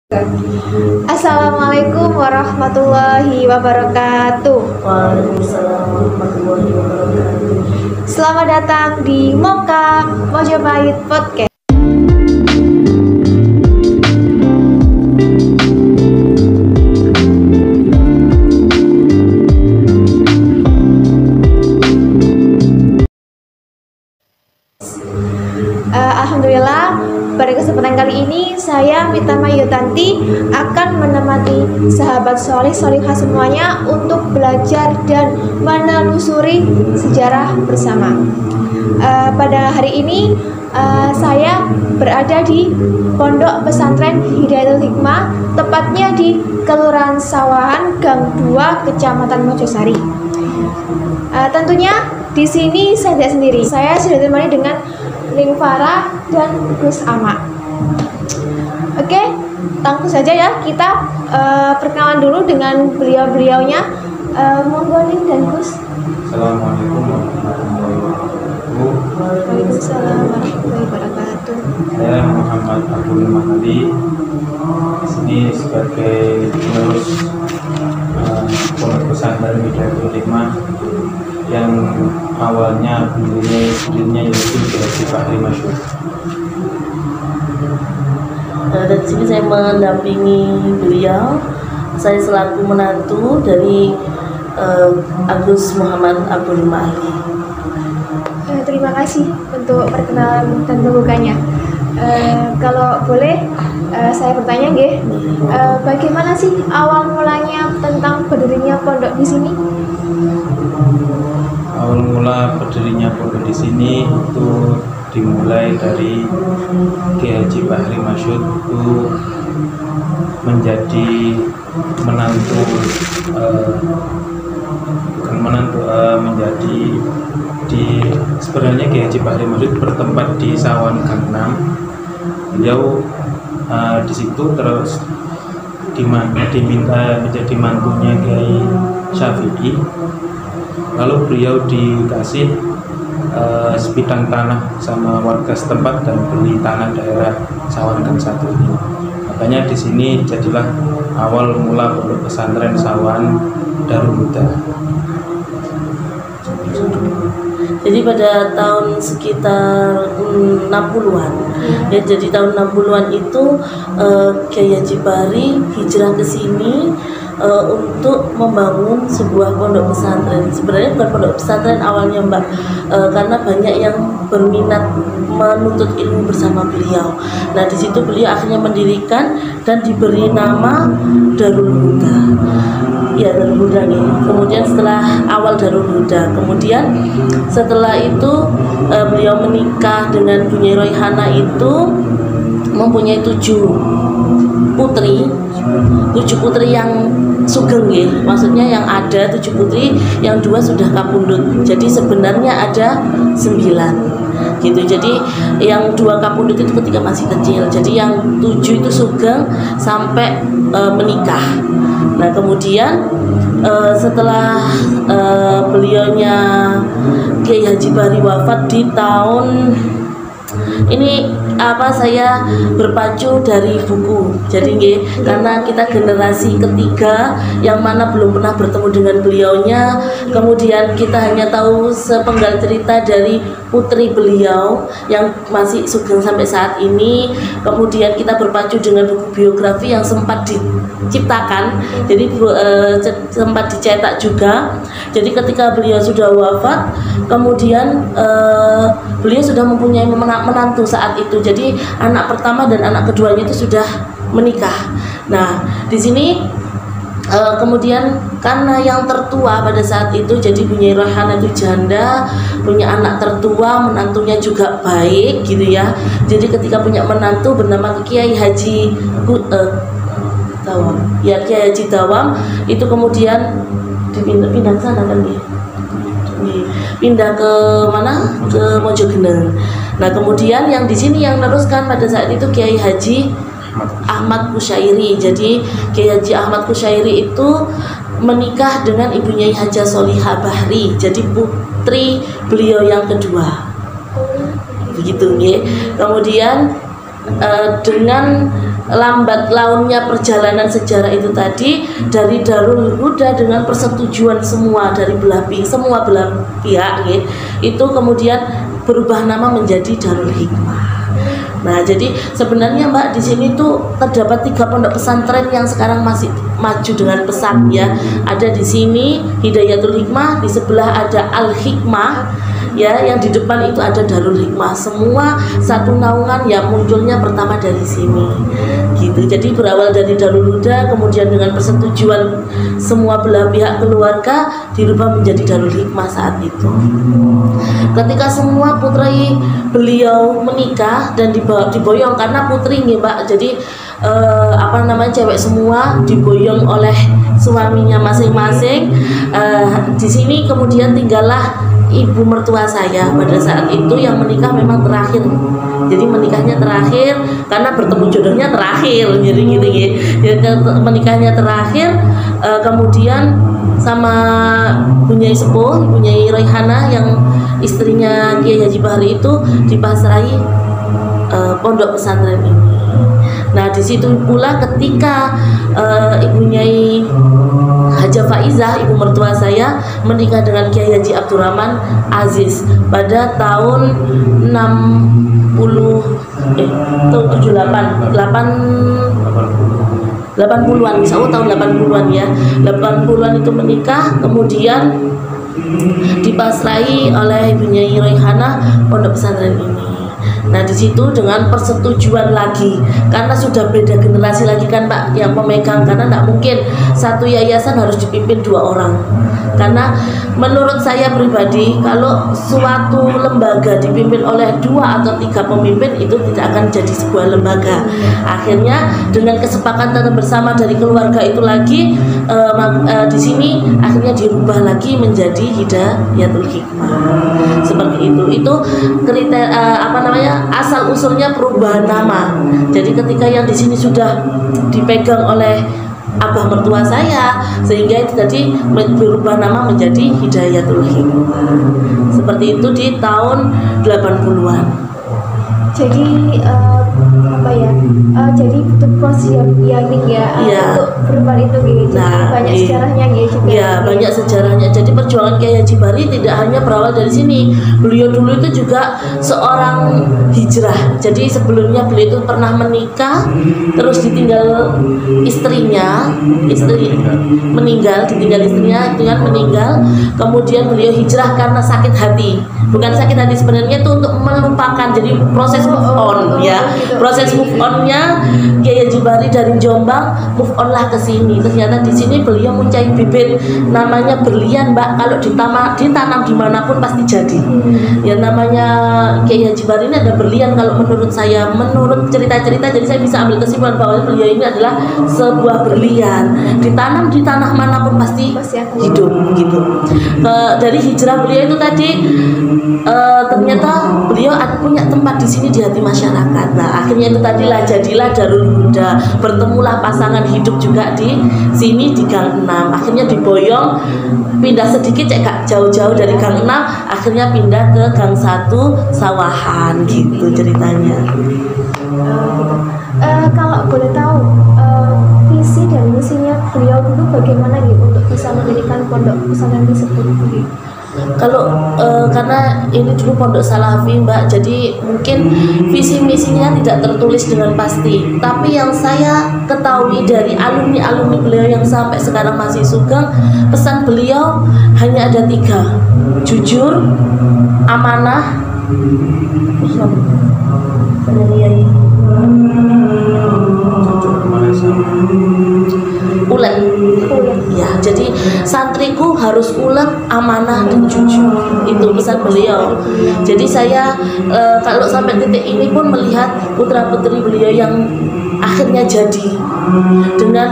Assalamualaikum warahmatullahi wabarakatuh. Waalaikumsalam warahmatullahi wabarakatuh. Selamat datang di Moka Mojopahit Podcast. Alhamdulillah, pada kesempatan kali ini saya Mitama Yutanti akan menemani sahabat soleh solihah semuanya untuk belajar dan menelusuri sejarah bersama. Pada hari ini saya berada di Pondok Pesantren Hidayatul Hikmah, tepatnya di Kelurahan Sawahan, Gang 2, Kecamatan Mojosari. Tentunya di sini saya tidak sendiri. Saya sudah ditemani dengan Ning Farah dan Gus Ama. Oke, langsung saja ya kita perkenalan dulu dengan beliau-beliaunya. Monggo Ning dan Gus. Assalamualaikum warahmatullahi wabarakatuh. Waalaikumsalam warahmatullahi wabarakatuh. Saya Muhammad Abdul Mahdi. Di sini sebagai penerus Pondok Pesantren Hidayatul Hikmah yang awalnya pendirinya yaitu Kiai Fahri Masyhur. Dan di sini saya mendampingi beliau. Saya selaku menantu dari Agus Muhammad Abdul Mahdi. Terima kasih untuk perkenalan dan pembukanya. Kalau boleh saya bertanya, bagaimana sih awal mulanya tentang berdirinya pondok di sini? Awal mula berdirinya pondok di sini itu dimulai dari Kiai Haji Fahri Masyhur itu menjadi menantu menjadi di sebenarnya Kiai Haji Fahri Masyhur bertempat di Sawan Gang 6. Beliau di situ terus diminta menjadi mantunya Kiai Syafi'i. Lalu beliau dikasih sebidang tanah sama warga setempat dan beli tanah daerah Sawan Gang 1 ini. Makanya di sini jadilah awal mula pondok pesantren Sawan Darul Huda. Jadi pada tahun sekitar 60-an, ya, jadi tahun 60-an itu Kiai Haji Fahri hijrah ke sini untuk membangun sebuah pondok pesantren. Sebenarnya bukan pondok pesantren awalnya, Mbak, karena banyak yang berminat menuntut ilmu bersama beliau. Nah, di situ beliau akhirnya mendirikan dan diberi nama Darul Huda. Ya, Darul Huda nih. Kemudian setelah awal Darul Huda, kemudian setelah itu beliau menikah dengan Bu Nyai Royhana itu mempunyai 7 putri yang sugeng ya, maksudnya yang ada 7 putri, yang 2 sudah kapundhut. Jadi sebenarnya ada 9 gitu. Jadi yang 2 kapundhut itu ketika masih kecil. Jadi yang 7 itu sugeng sampai menikah. Nah, kemudian setelah beliaunya Kiai Haji Fahri wafat di tahun ini saya berpacu dari buku. Jadi karena kita generasi ketiga yang mana belum pernah bertemu dengan beliaunya, kemudian kita hanya tahu sepenggal cerita dari putri beliau yang masih sugeng sampai saat ini. Kemudian kita berpacu dengan buku biografi yang sempat diciptakan, jadi sempat dicetak juga. Jadi ketika beliau sudah wafat, kemudian beliau sudah mempunyai menantu saat itu. Jadi anak pertama dan anak keduanya itu sudah menikah. Nah, di sini kemudian karena yang tertua pada saat itu, jadi Bu Nyai Royhana itu janda, punya anak tertua, menantunya juga baik gitu ya. Jadi ketika punya menantu bernama Kiai Haji Dawam, ya Kiai Haji Dawam itu kemudian pindah ke sana kan dia. Pindah ke mana? Ke Mojogeneng. Nah, kemudian yang di sini yang meneruskan pada saat itu Kiai Haji Ahmad Kusyairi. Jadi Kiai Haji Ahmad Kusyairi itu menikah dengan Ibu Nyai Hajah Solihah Bahri. Jadi putri beliau yang kedua. Begitu ya. Kemudian dengan lambat launnya perjalanan sejarah itu tadi dari Darul Huda dengan persetujuan semua dari semua belah pihak ya, itu kemudian berubah nama menjadi Darul Hikmah. Nah, jadi sebenarnya Mbak di sini tuh terdapat 3 pondok pesantren yang sekarang masih maju dengan pesat ya. Ada di sini Hidayatul Hikmah, di sebelah ada Al Hikmah ya, yang di depan itu ada Darul Hikmah. Semua satu naungan yang munculnya pertama dari sini. Gitu. Jadi berawal dari Darul Huda, kemudian dengan persetujuan semua belah pihak keluarga dirubah menjadi Darul Hikmah saat itu. Ketika semua putri beliau menikah dan diboyong karena putri nih Mbak, jadi cewek semua diboyong oleh suaminya masing-masing. Di sini kemudian tinggallah ibu mertua saya pada saat itu yang menikah memang terakhir. Jadi menikahnya terakhir karena bertemu jodohnya terakhir, jadi gitu ya. Menikahnya terakhir, kemudian sama Bunyai Sepuh, Bunyai Royhana yang istrinya Kiai Haji Bahri itu dipasrahi pondok pesantren ini. Nah, di situ pula ketika Ibu Nyai Haja Faizah, ibu mertua saya, menikah dengan Kiai Haji Abdurrahman Aziz pada tahun 80-an, insya Allah tahun 80-an ya. 80-an itu menikah, kemudian dipasrahi oleh Ibu Nyai Royhana pondok pesantren ini. Nah, di situ dengan persetujuan lagi, karena sudah beda generasi lagi kan Pak yang pemegang, karena tidak mungkin satu yayasan harus dipimpin 2 orang. Karena menurut saya pribadi, kalau suatu lembaga dipimpin oleh 2 atau 3 pemimpin itu tidak akan jadi sebuah lembaga. Akhirnya dengan kesepakatan bersama dari keluarga itu lagi, di sini akhirnya dirubah lagi menjadi Hidayatul Hikmah. Seperti itu. Itu kriteria asal usulnya perubahan nama. Jadi ketika yang di sini sudah dipegang oleh abah mertua saya, sehingga itu tadi berubah nama menjadi Hidayatul Hikmah. Seperti itu di tahun 80-an. Jadi jadi butuh proses yang untuk berubah itu gitu. Nah, banyak sejarahnya gitu. Ya, banyak sejarahnya. Jadi perjuangan Kiai Haji Bahri tidak hanya berawal dari sini. Beliau dulu itu juga seorang hijrah. Jadi sebelumnya beliau itu pernah menikah, terus ditinggal istrinya, ditinggal istrinya dengan meninggal. Kemudian beliau hijrah karena sakit hati. Bukan sakit hati sebenarnya, itu untuk melupakan. Jadi proses move on ya. Proses move onnya Kiai Haji Bahri dari Jombang move on lah ke sini. Ternyata di sini beliau mencari bibit namanya berlian Mbak. Kalau ditanam dimanapun pasti jadi. Ya namanya Kiai Haji Bahri ini ada berlian kalau menurut saya, menurut cerita-cerita. Jadi saya bisa ambil kesimpulan bahwa beliau ini adalah sebuah berlian. Ditanam di tanah manapun pasti hidup gitu. Dari hijrah beliau itu tadi ternyata beliau punya tempat di sini di hati masyarakat. Nah, akhirnya itu tadilah jadilah Darul Huda. Bertemulah pasangan hidup juga di sini di Gang 6. Akhirnya diboyong, pindah sedikit gak jauh-jauh dari Gang 6, akhirnya pindah ke Gang 1 Sawahan gitu ceritanya. Kalau boleh tahu visi dan misinya beliau dulu bagaimana gitu untuk bisa mendirikan pondok pesantren tersebut gitu? Kalau karena ini dulu pondok Salafi Mbak, jadi mungkin visi misinya tidak tertulis dengan pasti. Tapi yang saya ketahui dari alumni beliau yang sampai sekarang masih sugeng, pesan beliau hanya ada 3: jujur, amanah, ulet. Ya, jadi santriku harus ulet, amanah dan jujur. Itu pesan beliau. Jadi saya kalau sampai titik ini pun melihat putra putri beliau yang akhirnya jadi dengan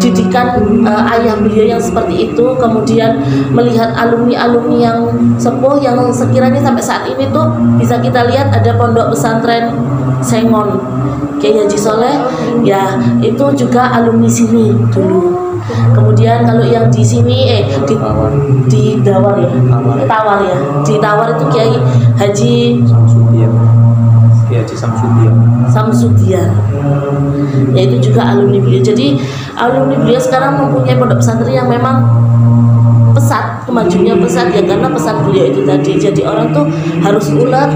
didikan ayah beliau yang seperti itu, kemudian melihat alumni yang sepuh yang sekiranya sampai saat ini tuh bisa kita lihat ada pondok pesantren Sengon Kiai Haji Soleh ya, itu juga alumni sini dulu. Kemudian kalau yang di sini di Tawar ya, di Tawar itu Kiai Haji Kiai Haji Samsudin. Samsudian, yaitu juga alumni beliau. Jadi alumni beliau sekarang mempunyai pondok pesantren yang memang pesat, kemajuannya pesat ya, karena pesat beliau itu tadi. Jadi orang tuh harus ulet,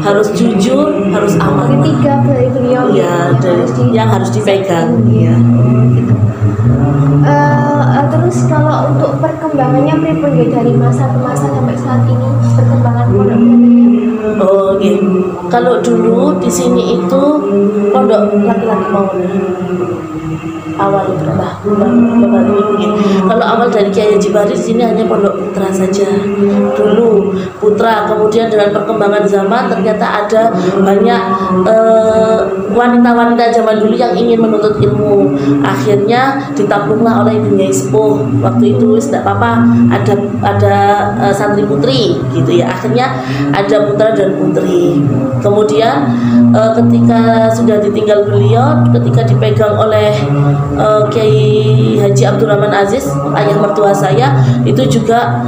harus jujur, harus amanah. Tiga dari beliau Ya, yang harus dipegang. Ya. Terus kalau untuk perkembangannya pripun ya dari masa ke masa sampai saat ini perkembangan pondok pesantrennya? Oh, gitu. Kalau dulu di sini itu pondok laki-laki mau awal berapa? Kalau awal dari Kiai Haji Bari di sini hanya pondok putra saja. Dulu putra, kemudian dengan perkembangan zaman ternyata ada banyak wanita-wanita zaman dulu yang ingin menuntut ilmu. Akhirnya ditampunglah oleh dunia sepuh. Waktu itu tidak apa-apa, ada santri putri gitu ya. Akhirnya ada putra dan putri. Kemudian ketika sudah ditinggal beliau, ketika dipegang oleh Kiai Haji Abdurrahman Aziz, ayah mertua saya, itu juga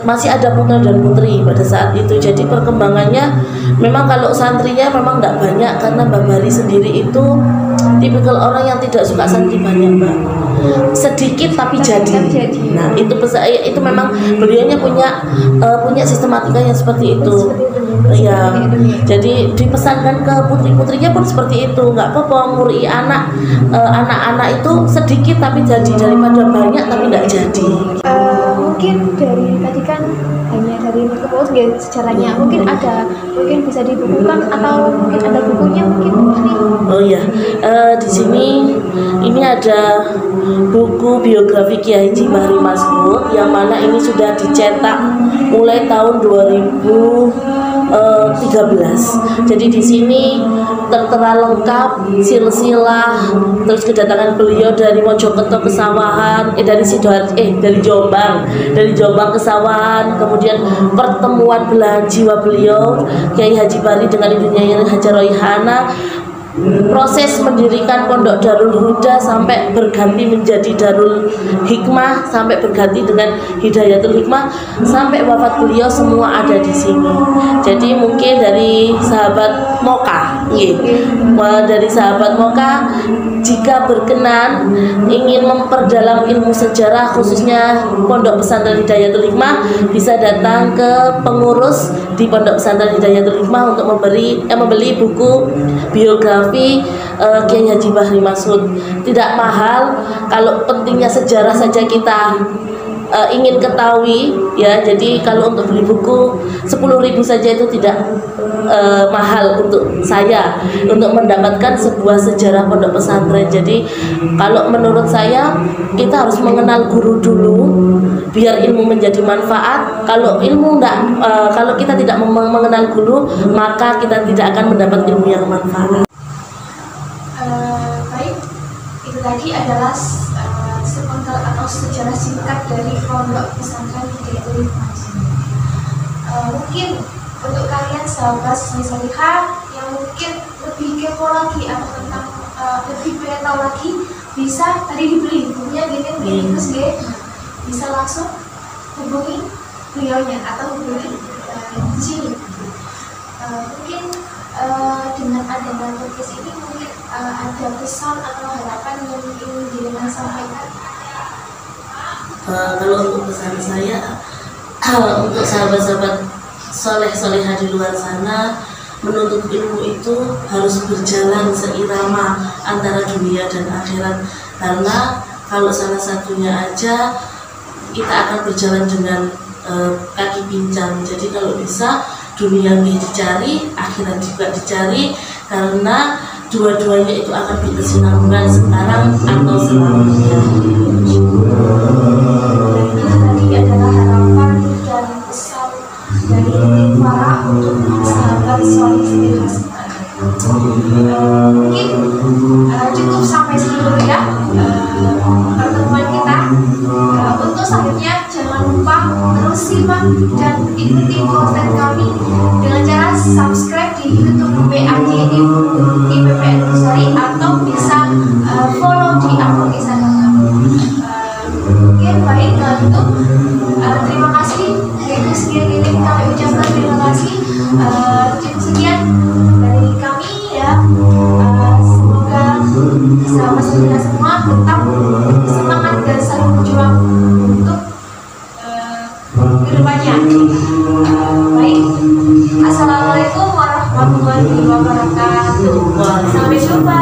masih ada putra dan putri pada saat itu. Jadi perkembangannya memang kalau santrinya memang nggak banyak, karena Mbak Bari sendiri itu tipikal orang yang tidak suka santri banyak, Mbak. Sedikit tapi jadi. Nah, itu memang beliaunya punya sistematika yang seperti itu. Ya, jadi dipesankan ke putri-putrinya pun seperti itu. Nggak apa-apa nguri anak-anak itu sedikit tapi jadi, daripada banyak tapi nggak jadi. Mungkin dari tadi kan hanya dari Mekepus ya sejarahnya, mungkin bisa dibukukan atau mungkin ada bukunya mungkin ini. Oh iya, di sini ini ada buku biografi Kiai Haji Bahri Masmud yang mana ini sudah dicetak mulai tahun 2013. Jadi di sini tertera lengkap silsilah, terus kedatangan beliau dari Mojokerto ke Sawahan, dari Jombang ke Sawahan, kemudian pertemuan belahan jiwa beliau Kiai Haji Bahri dengan ibunya Hajar Royhana, proses mendirikan Pondok Darul Huda sampai berganti menjadi Darul Hikmah, sampai berganti dengan Hidayatul Hikmah, sampai wafat beliau semua ada di sini. Jadi mungkin dari sahabat Moka, dari sahabat Moka, jika berkenan ingin memperdalam ilmu sejarah khususnya Pondok Pesantren Hidayatul Hikmah, bisa datang ke pengurus di Pondok Pesantren Hidayatul Hikmah untuk membeli buku biografi Kiai Haji Bahri Masmud. Tidak mahal, kalau pentingnya sejarah saja kita ingin ketahui ya. Jadi kalau untuk beli buku 10.000 saja itu tidak mahal untuk saya untuk mendapatkan sebuah sejarah pondok pesantren. Jadi kalau menurut saya kita harus mengenal guru dulu biar ilmu menjadi manfaat. Kalau kalau kita tidak mengenal guru, maka kita tidak akan mendapat ilmu yang manfaat. Baik, itu tadi adalah sepenggal atau sejarah singkat dari Pondok Pesantren Hidayatul Hikmah. Mungkin untuk kalian sahabat Salihah yang mungkin lebih kepo lagi atau tentang lebih pengen tahu lagi, bisa tadi dibeli bukunya gini terus bisa langsung hubungi beliaunya atau hubungi di sini. Mungkin dengan adanya podcast ini mungkin ada pesan atau harapan yang ingin Jenengan sampaikan? Kalau untuk pesan saya untuk sahabat-sahabat soleh-solehah di luar sana, menuntut ilmu itu harus berjalan seirama antara dunia dan akhirat. Karena kalau salah satunya aja kita akan berjalan dengan kaki pincang. Jadi kalau bisa dunia dicari, akhirat juga dicari, karena dua-duanya itu akan berkesinambungan sekarang atau selamanya. Tadi adalah harapan dan pesan dari para untuk sahabat soleh mungkin cukup sampai sini dulu ya pertemuan kita. Untuk selanjutnya jangan lupa terus simak dan ikuti konten kami dengan cara subscribe di YouTube PAJ IPPN Nusari atau bisa follow di akun Instagram kami. Mungkin baik kalau itu terima kasih. Itu sekian ini kami ucapkan terima kasih. Cukup sekian. motivasi kita semua tetap semangat dan saling berjuang untuk kedepannya. Baik, assalamualaikum warahmatullahi wabarakatuh. Sampai jumpa.